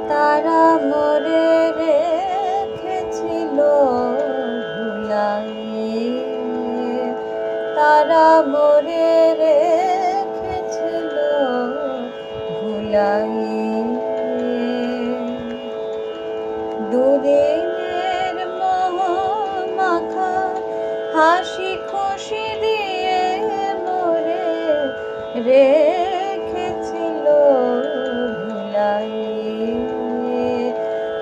তারা মোরে রেখেছিল ভুলাইয়ে, তারা মোরে রেখেছিল ভুলাইয়ে। দুদিনের মোহ মাখা হাসি খুশি দিয়ে মোরে রেখেছিল ভুলাইয়ে,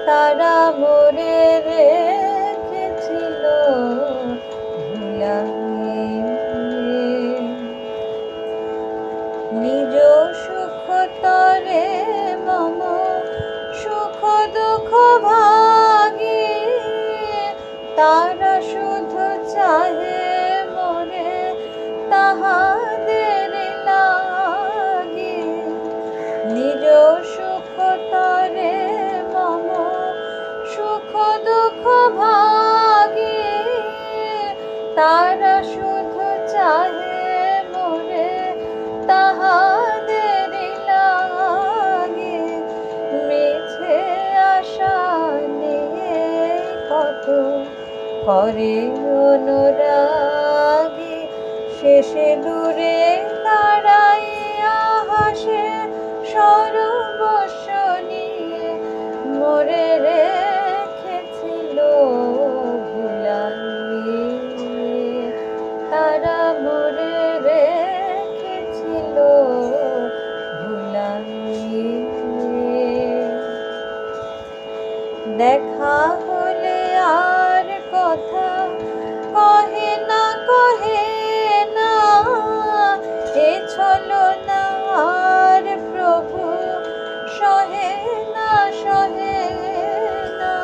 তারা মোরে রেখেছিল ভুলাইয়ে। নিজ সুখ তরে মম সুখ দুঃখ ভাগি, তারা শুধু চাহে মোরে তাহাদের লাগি। নিজ সুখ তরে মম সুখ দুঃখ ভাগি, তারা শুধু চাহে মোরে তাহাদের লাগে। মিছে আশা নিয়ে কত করে অনুরাগী, শেষে দূরে দাঁড়াইয়া হাসে সর্বস্ব নিয়ে মোরে রেখেছিল ভুলাইয়ে, তারা মোরে রেখেছিল ভুলাইয়ে। দেখা হলে আর কথা কহে না, কহে না, এ ছলনা আর প্রভু সহে না, সহে না।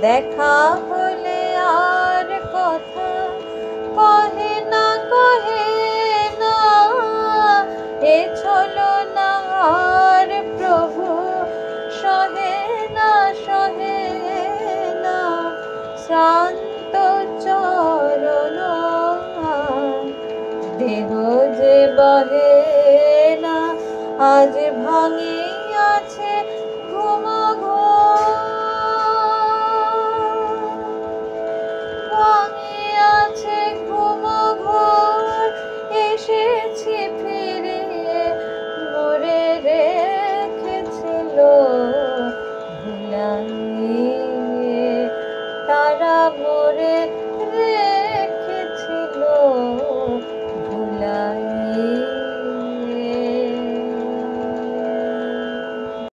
দেখা হলে আর কথা কহে না, কহে না, এ ছলনা আর প্রভু সহে না, সহে না। শান্ত চরণ দেহ যে বহে না, আজ ভাঙি